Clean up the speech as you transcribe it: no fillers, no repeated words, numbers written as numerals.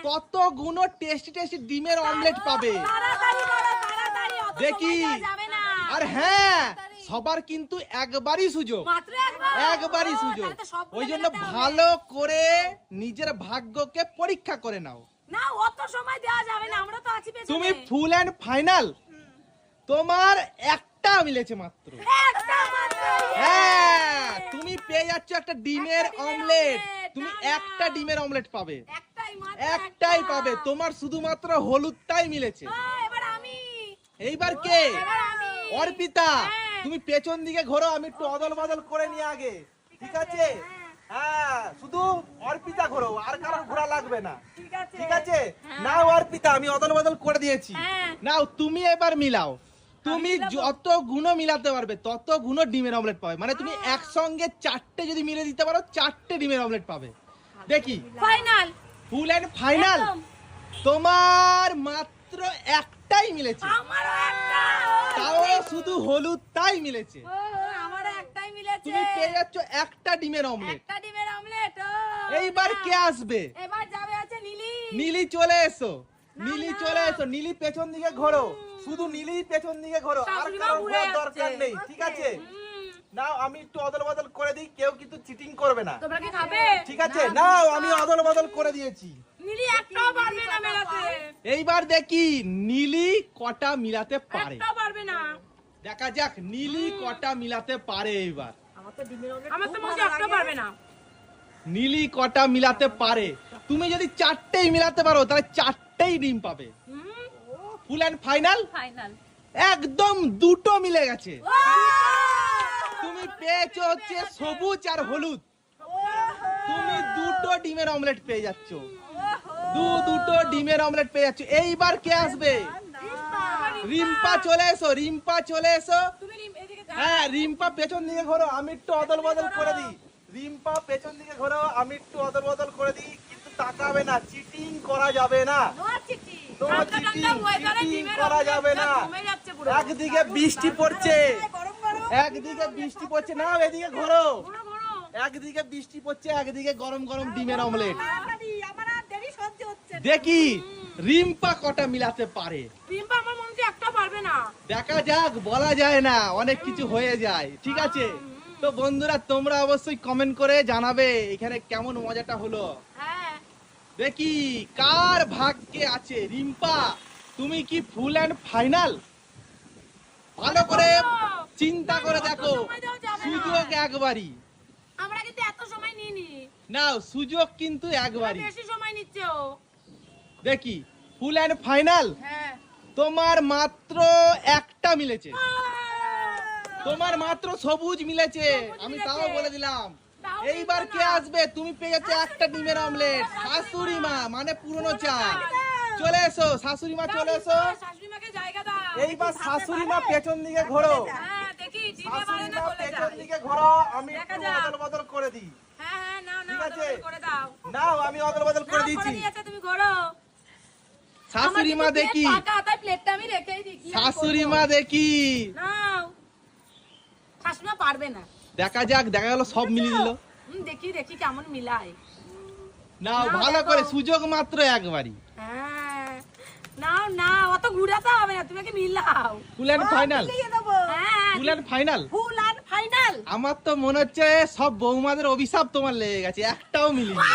ততগুণ tasty tasty ডিমের omelette পাবে। দেখি, আর হ্যাঁ, সবার কিন্তু একবারই সুযোগ, একবারই সুযোগ। ওই জন্য ভালো করে নিজের ভাগ্যকে পরীক্ষা করে নাও। না, অত সময় দেওয়া যাবে না, আমরা তো আছি পেছনে। তুমি ফুল এন্ড ফাইনাল, তোমার একটা মিলেছে মাত্র। একটা মাত্র। হ্যাঁ, তুমি পেয়ে যাচ্ছ একটা ডিমের অমলেট। তুমি একটা ডিমের অমলেট পাবে, একটাই পাবে। তোমার শুধুমাত্র হলুদটাই মিলেছে। এবার আমি, এইবার কে? এবার আমি। অর্পিতা, তুমি পেছন দিকে ঘোরো, আমি একটু অদল বদল করে নিয়ে আগে, ঠিক আছে? হ্যাঁ, শুধু অর্পিতা ঘোরো, আর কারোর ঘোরা লাগবে না, ঠিক আছে? নাও অর্পিতা, আমি অদল বদল করে দিয়েছি। নাও তুমি এবার মিলাও। তুমি যত গুণ মিলাতে পারবে তত গুণ ডিমের অমলেট পাবে। মানে তুমি একসঙ্গে 4টে যদি মিলে দিতে পারো 4টে ডিমের অমলেট পাবে। দেখি, ফাইনাল, ফুল এন্ড ফাইনাল। তোমার মাত্র একটাই মিলেছে, আমারও একটা, তাও শুধু হলুদটাই মিলেছে। আমারও একটাই মিলেছে। তুমি পেয়ে যাচ্ছ একটা ডিমের অমলেট। একটা ডিমের অমলেট। এইবার কে আসবে? এবার যাবে আছে নীলি। নীলি চলে এসো, নীলি চলে এসো। নীলি পেছন দিকে ঘোরো, শুধু নীলি পেছন দিকে ঘোরো, আর কারো ঘোরার দরকার নেই, ঠিক আছে? নাও, আমি একটু অদল বদল করে দিই, কেউ কিন্তু চিটিং করবে না। তোমরা কি খাবে? ঠিক আছে, নাও, আমি অদল বদল করে দিয়েছি। নীলি একটাও পারবে না মেলাতে। এইবার দেখি নীলি কটা মিলাতে পারে। একটাও পারবে না। দেখা যাক নীলি কটা মিলাতে পারে এইবার। আমার তো মনে হয় একটাও পারবে না। নীলি কটা মিলাতে পারে? তুমি যদি 4টেই মিলাতে পারো তাহলে 4টেই ডিম পাবে। ফুল এন্ড ফাইনাল, ফাইনাল। একদম দুটো মিলে গেছে। তুমি পেয়েছো হচ্ছে সবুজ আর হলুদ। তুমি দুটো ডিমের অমলেট পেয়ে যাচ্ছ, দুটো ডিমের অমলেট পেয়ে যাচ্ছ। এইবার কে আসবে? রিম্পা চলে এসো, রিম্পা চলে এসো। হ্যাঁ, রিম্পা পেছন দিকে ঘোরো, আমি একটু অদল বদল করে দিই। রিম্পা পেছন দিকে ঘোরো, আমি একটু অদল বদল করে দিই। কিন্তু তাকাবে না, চিটিং করা যাবে না, চিটিং করা যাবে না। একদিকে বৃষ্টি পড়ছে, একদিকে বৃষ্টি পড়ছে। না, এদিকে ঘোরো। একদিকে বৃষ্টি পড়ছে, একদিকে গরম গরম ডিমের অমলেট। দেখি রিম্পা কটা মিলাতে পারে। রিম্পা আমার মনে হচ্ছে একটা পারবে না। দেখা যাক, বলা যায় না, অনেক কিছু হয়ে যায়, ঠিক আছে? তো বন্ধুরা, তোমরা অবশ্যই কমেন্ট করে জানাবে এখানে কেমন মজাটা হলো। দেখি কার ভাগ্যে আছে। রিম্পা, তুমি কি ফুল এন্ড ফাইনাল? ভালো করে চিন্তা করে দেখো, সুযোগ একবারই। আমরা কিন্তু এত সময় নিইনি। নাও, সুযোগ কিন্তু একবারই। বেশি সময় নিচ্ছে ও। দেখি ফুল এন্ড ফাইনাল, তোমার মাত্র একটা মিলেছে। তোমার মাত্র সবুজ মিলেছে, আমি তাও বলে দিলাম। এইবার কে আসবে? তুমি পেয়ে যাচ্ছে একটা ডিমের অমলেট। শাশুড়ি মা, মানে পুরনো চা। চলে এসো শাশুড়ি মা, চলে এসো। শাশুড়িমাকে জায়গা দাও। এইবার শাশুড়ি মা পেছন দিকে ঘোরো, হ্যাঁ, দেখি ডিমে শাশুড়ি বাড়ে না মা বলে পেছন যায়। দিকে ঘোরো, আমি একটু অদল বদল করে দিই। হ্যাঁ, নাও ঠিক আছে? অদল করে দাও। নাও, আমি অদল বদল করে দিয়েছি। তুমি ঘোরো। শাশুড়ি মা দেখি, পাকা হাতায় প্লেটটা আমি রেখেই দিই। শাশুড়ি মা দেখি। নাও, শাশুড়িমা পারবে না। দেখা যাক, দেখা গেল সব মিলিয়ে দিল। দেখি দেখি কেমন মিলায়। নাও, ভালো করে, সুযোগ মাত্র একবারই। হ্যাঁ, নাও নাও, অত ঘুরাতে হবে না, তুমি কি মিলাও। ফুল এন্ড ফাইনাল, হ্যাঁ, ফুল এন্ড ফাইনাল। ফুল আর ফাইনাল। আমার তো মনে হচ্ছে সব বৌমাদের অভিশাপ তোমার লেগে গেছে, একটাও মিলিনি।